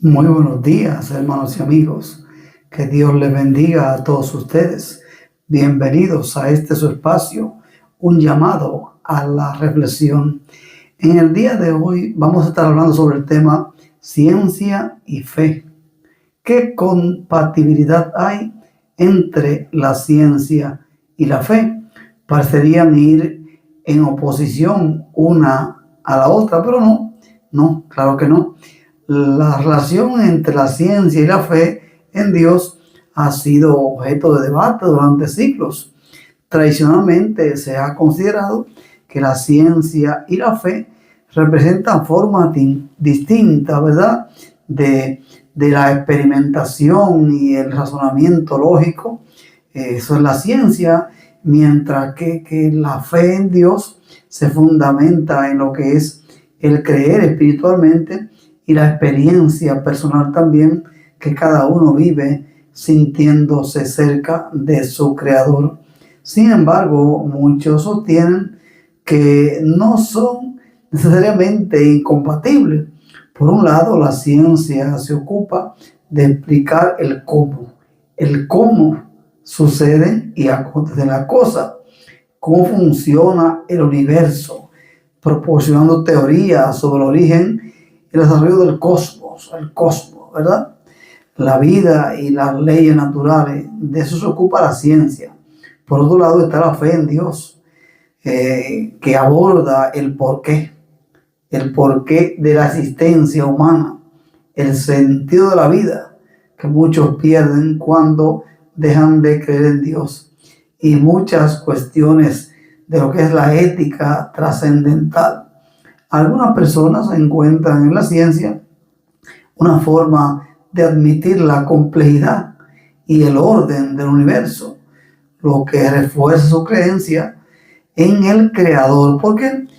Muy buenos días, hermanos y amigos. Que Dios les bendiga a todos ustedes. Bienvenidos a este su espacio, un llamado a la reflexión. En el día de hoy vamos a estar hablando sobre el tema ciencia y fe. ¿Qué compatibilidad hay entre la ciencia y la fe? Parecerían ir en oposición una a la otra, pero no, claro que no. La relación entre la ciencia y la fe en Dios ha sido objeto de debate durante siglos. Tradicionalmente se ha considerado que la ciencia y la fe representan formas distintas, ¿verdad?, de la experimentación y el razonamiento lógico. Eso es la ciencia, mientras que la fe en Dios se fundamenta en lo que es el creer espiritualmente y la experiencia personal también que cada uno vive sintiéndose cerca de su creador. Sin embargo, muchos sostienen que no son necesariamente incompatibles. Por un lado, la ciencia se ocupa de explicar el cómo sucede y acontece la cosa, cómo funciona el universo, proporcionando teorías sobre el origen y el desarrollo del cosmos, ¿verdad? La vida y las leyes naturales, de eso se ocupa la ciencia. Por otro lado está la fe en Dios, que aborda el porqué de la existencia humana, el sentido de la vida, que muchos pierden cuando dejan de creer en Dios, y muchas cuestiones de lo que es la ética trascendental. Algunas personas encuentran en la ciencia una forma de admitir la complejidad y el orden del universo, lo que refuerza su creencia en el Creador, porque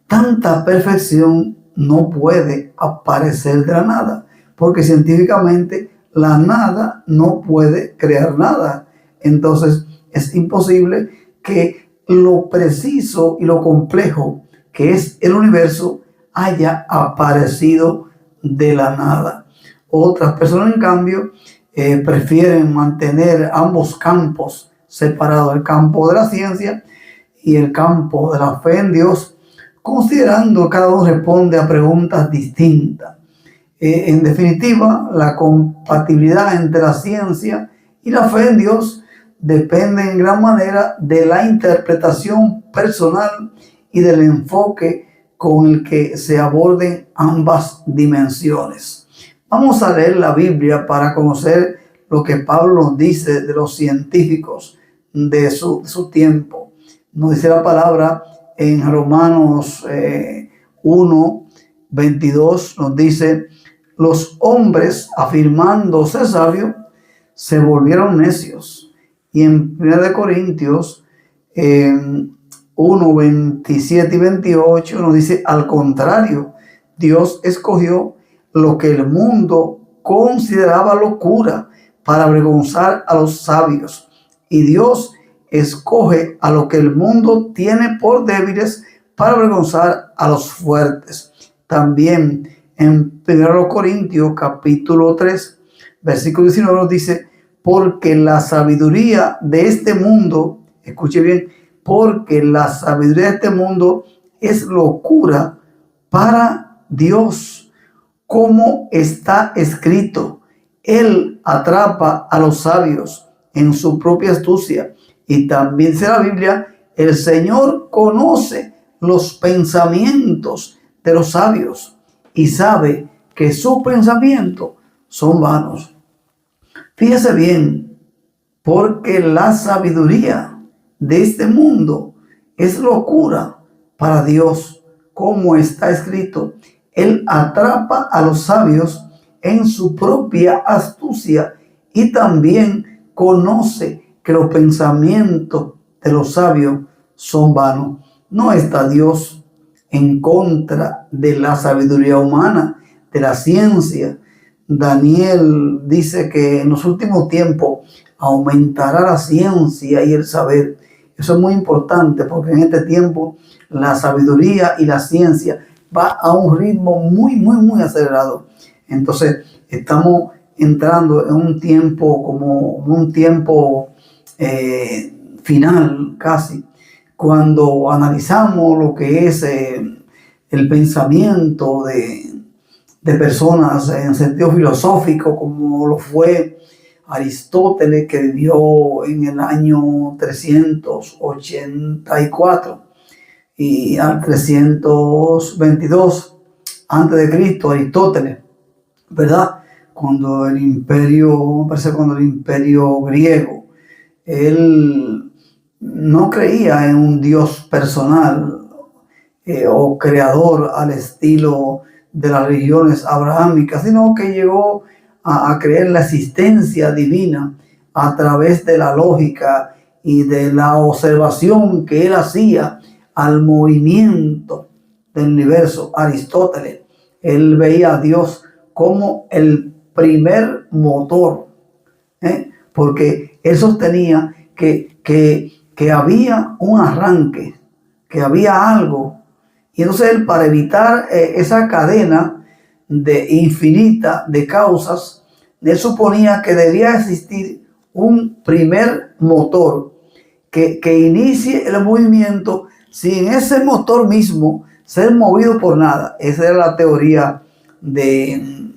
tanta perfección no puede aparecer de la nada, porque científicamente la nada no puede crear nada. Entonces es imposible que lo preciso y lo complejo que es el universo haya aparecido de la nada. Otras personas, en cambio, prefieren mantener ambos campos separados, el campo de la ciencia y el campo de la fe en Dios, considerando que cada uno responde a preguntas distintas. En definitiva, la compatibilidad entre la ciencia y la fe en Dios depende en gran manera de la interpretación personal y del enfoque con el que se aborden ambas dimensiones. Vamos a leer la Biblia para conocer lo que Pablo nos dice de los científicos de su tiempo. Nos dice la palabra en Romanos 1:22, nos dice: los hombres, afirmándose sabios, se volvieron necios. Y en 1 Corintios 1:27 y 28 nos dice: al contrario, Dios escogió lo que el mundo consideraba locura para avergonzar a los sabios, y Dios escoge a lo que el mundo tiene por débiles para avergonzar a los fuertes. También en 1 Corintios capítulo 3 versículo 19 nos dice: porque la sabiduría de este mundo, escuche bien, porque la sabiduría de este mundo es locura para Dios, como está escrito: Él atrapa a los sabios en su propia astucia. Y también dice la Biblia: el Señor conoce los pensamientos de los sabios y sabe que sus pensamientos son vanos. Fíjese bien, porque la sabiduría de este mundo es locura para Dios, como está escrito: Él atrapa a los sabios en su propia astucia, y también conoce que los pensamientos de los sabios son vanos. No está Dios en contra de la sabiduría humana, de la ciencia. Daniel dice que en los últimos tiempos aumentará la ciencia y el saber. Eso es muy importante, porque en este tiempo la sabiduría y la ciencia va a un ritmo muy acelerado. Entonces, estamos entrando en un tiempo como un tiempo final casi, cuando analizamos lo que es el pensamiento de personas en sentido filosófico, como lo fue Aristóteles, que vivió en el año 384 y al 322 antes de Cristo, Aristóteles, ¿verdad? Cuando el imperio griego, él no creía en un Dios personal o creador al estilo de las religiones abrahámicas, sino que llegó a creer en la existencia divina a través de la lógica y de la observación que él hacía al movimiento del universo. Aristóteles, él veía a Dios como el primer motor, porque él sostenía que había un arranque, que había algo. Y entonces él, para evitar esa cadena infinita de causas, él suponía que debía existir un primer motor que inicie el movimiento sin ese motor mismo ser movido por nada. Esa era la teoría de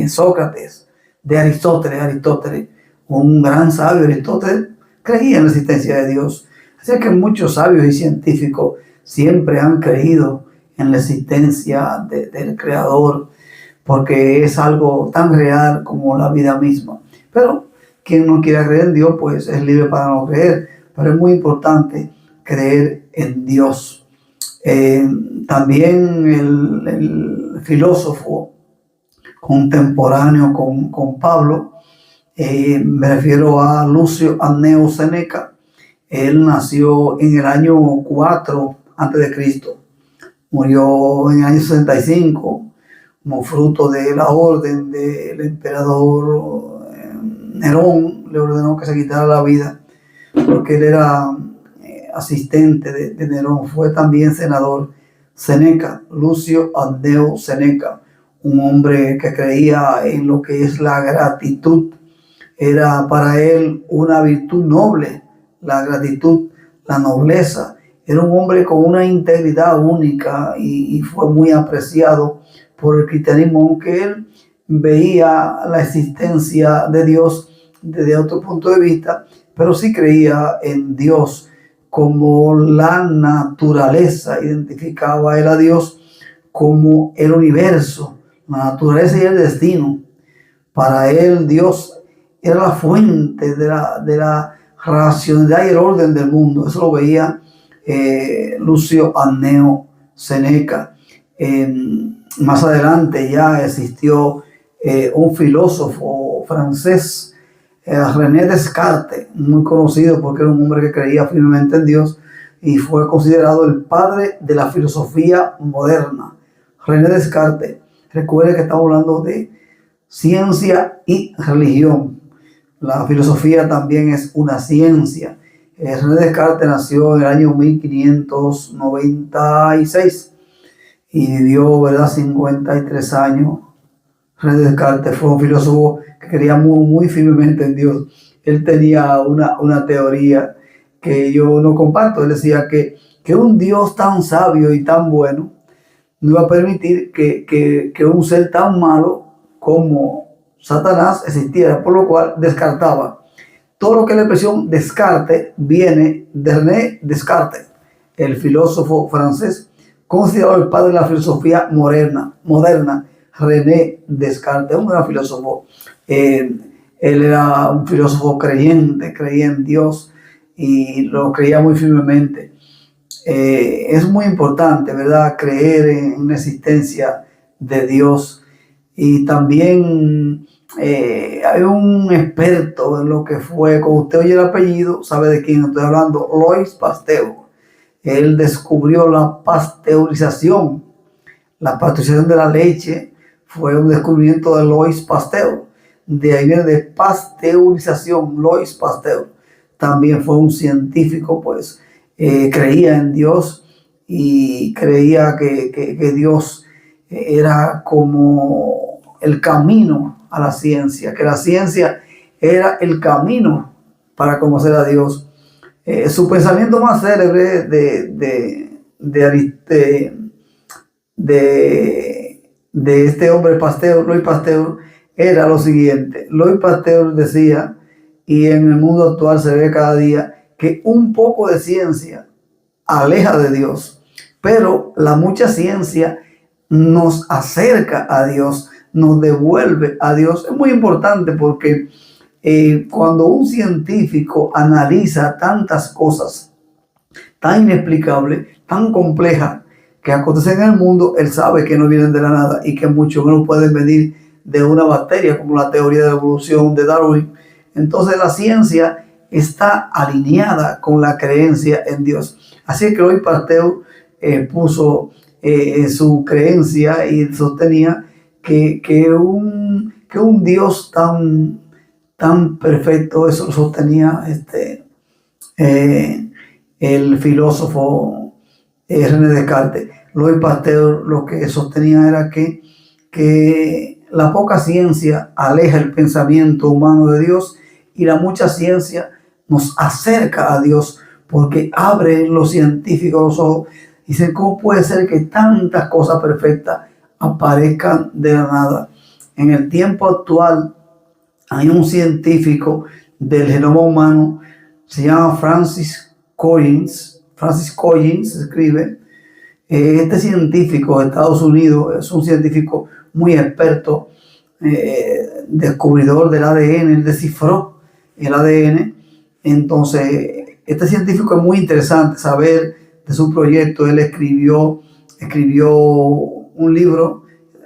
Sócrates, de Aristóteles, un gran sabio. Aristóteles creía en la existencia de Dios. Así que muchos sabios y científicos siempre han creído en la existencia del Creador, porque es algo tan real como la vida misma. Pero quien no quiera creer en Dios, pues es libre para no creer. Pero es muy importante creer en Dios. También el filósofo contemporáneo con Pablo, me refiero a Lucio Anneo Seneca. Él nació en el año 4 a.C., murió en el año 65 como fruto de la orden del emperador Nerón. Le ordenó que se quitara la vida porque él era asistente de Nerón. Fue también senador. Seneca, Lucio Anneo Seneca, un hombre que creía en lo que es la gratitud. Era para él una virtud noble, la gratitud, la nobleza. Era un hombre con una integridad única y fue muy apreciado por el cristianismo, aunque él veía la existencia de Dios desde otro punto de vista, pero sí creía en Dios como la naturaleza. Identificaba él a Dios como el universo, la naturaleza y el destino. Para él Dios era la fuente de la racionalidad y el orden del mundo. Eso lo veía Lucio Anneo Seneca. Más adelante ya existió un filósofo francés, René Descartes, muy conocido porque era un hombre que creía firmemente en Dios y fue considerado el padre de la filosofía moderna. René Descartes, recuerde que estamos hablando de ciencia y religión. La filosofía también es una ciencia. René Descartes nació en el año 1596 y vivió, ¿verdad?, 53 años. René Descartes fue un filósofo que creía muy firmemente en Dios. Él tenía una teoría que yo no comparto. Él decía que un Dios tan sabio y tan bueno no iba a permitir que un ser tan malo como Satanás existiera, por lo cual descartaba. Todo lo que es la expresión Descartes viene de René Descartes, el filósofo francés, considerado el padre de la filosofía moderna. René Descartes, un gran filósofo. Él era un filósofo creyente, creía en Dios y lo creía muy firmemente. Es muy importante, ¿verdad?, creer en la existencia de Dios. Y también hay un experto en lo que fue, cuando usted oye el apellido, sabe de quién estoy hablando, Louis Pasteur. Él descubrió la pasteurización. La pasteurización de la leche fue un descubrimiento de Louis Pasteur. De ahí viene de pasteurización, Louis Pasteur. También fue un científico, pues creía en Dios y creía que Dios era como el camino a la ciencia, que la ciencia era el camino para conocer a Dios. Su pensamiento más célebre de este hombre Pasteur, Louis Pasteur, era lo siguiente. Louis Pasteur decía, y en el mundo actual se ve cada día, que un poco de ciencia aleja de Dios, pero la mucha ciencia nos acerca a Dios, nos devuelve a Dios. Es muy importante porque cuando un científico analiza tantas cosas tan inexplicables, tan complejas que acontecen en el mundo, él sabe que no vienen de la nada y que muchos no pueden venir de una bacteria, como la teoría de la evolución de Darwin. Entonces la ciencia está alineada con la creencia en Dios. Así que Louis Pasteur puso su creencia y sostenía que un Dios tan perfecto, eso lo sostenía el filósofo René Descartes. Louis Pasteur lo que sostenía era que la poca ciencia aleja el pensamiento humano de Dios y la mucha ciencia nos acerca a Dios porque abre los científicos los ojos. Dicen, ¿cómo puede ser que tantas cosas perfectas aparezcan de la nada? En el tiempo actual hay un científico del genoma humano, se llama Francis Collins se escribe. Este científico de Estados Unidos es un científico muy experto, descubridor del ADN, él descifró el ADN. Entonces, este científico es muy interesante saber de su proyecto. Él escribió un libro,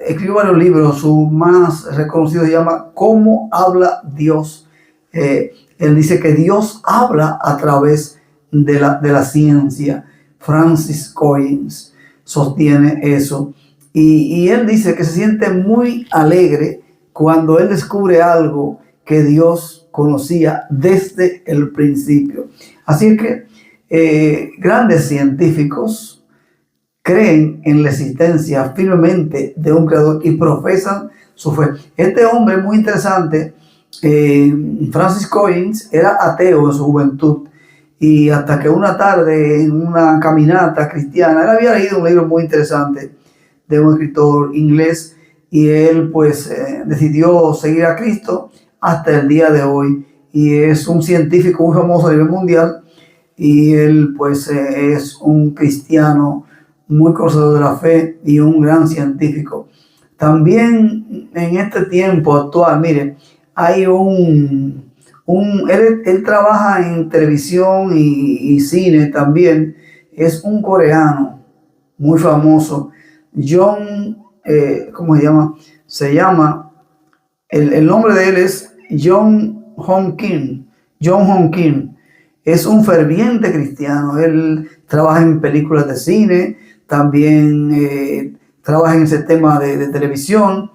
escribió varios libros. Su más reconocido se llama ¿Cómo habla Dios? Él dice que Dios habla a través de la ciencia. Francis Collins sostiene eso. Y él dice que se siente muy alegre cuando él descubre algo que Dios conocía desde el principio. Así que grandes científicos creen en la existencia firmemente de un creador y profesan su fe. Este hombre muy interesante, Francis Collins, era ateo en su juventud. Y hasta que una tarde, en una caminata cristiana, él había leído un libro muy interesante de un escritor inglés y él pues decidió seguir a Cristo hasta el día de hoy. Y es un científico muy famoso a nivel mundial y él pues es un cristiano muy conocedor de la fe y un gran científico. También en este tiempo actual, mire, hay él trabaja en televisión y cine también. Es un coreano muy famoso, ¿cómo se llama? El nombre de él es Jong Hong Kim. Jong Hong Kim es un ferviente cristiano. Él trabaja en películas de cine, también trabaja en ese tema de televisión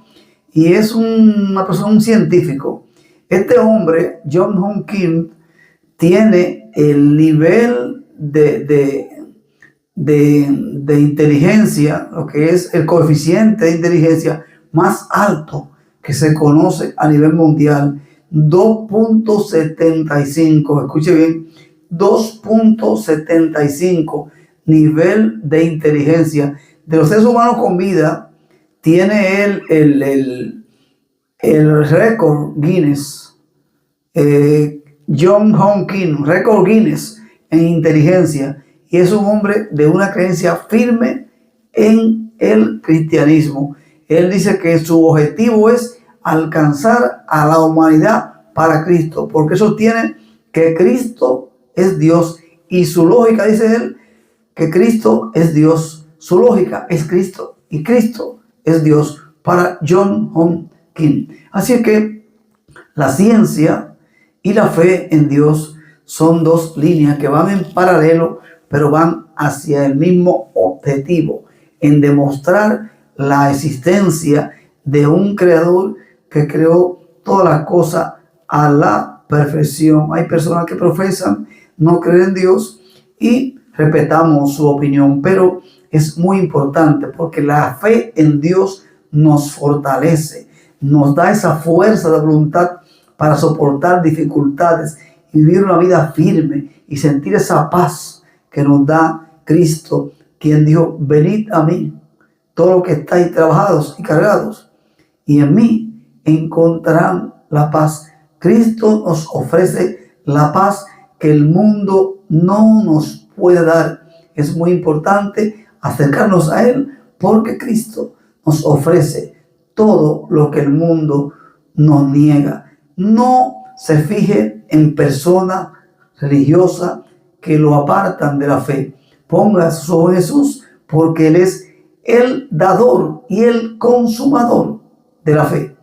y es una persona, un científico. Este hombre, Jong Hong Kim, tiene el nivel de inteligencia, lo que es el coeficiente de inteligencia más alto que se conoce a nivel mundial, 2.75, escuche bien, 2.75 nivel de inteligencia. De los seres humanos con vida, tiene él el récord Guinness, Jong Hong Kim, récord Guinness en inteligencia, y es un hombre de una creencia firme en el cristianismo. Él dice que su objetivo es alcanzar a la humanidad para Cristo, porque sostiene que Cristo es Dios y su lógica, dice él, que Cristo es Dios, su lógica es Cristo y Cristo es Dios para Jong Hong Kim. Así que la ciencia y la fe en Dios son dos líneas que van en paralelo, pero van hacia el mismo objetivo, en demostrar la existencia de un creador que creó todas las cosas a la perfección. Hay personas que profesan no creer en Dios y respetamos su opinión, pero es muy importante porque la fe en Dios nos fortalece, nos da esa fuerza de voluntad para soportar dificultades y vivir una vida firme y sentir esa paz que nos da Cristo, quien dijo: venid a mí, todos los que estáis trabajados y cargados, y en mí encontrarán la paz. Cristo nos ofrece la paz que el mundo no nos puede dar. Es muy importante acercarnos a Él porque Cristo nos ofrece todo lo que el mundo nos niega. No se fije en personas religiosas que lo apartan de la fe. Ponga sus ojos en Jesús porque Él es el dador y el consumador de la fe.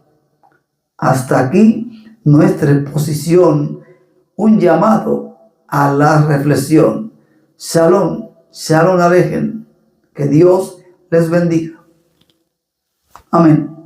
Hasta aquí nuestra exposición, un llamado a la reflexión. Shalom, shalom alejem. Que Dios les bendiga. Amén.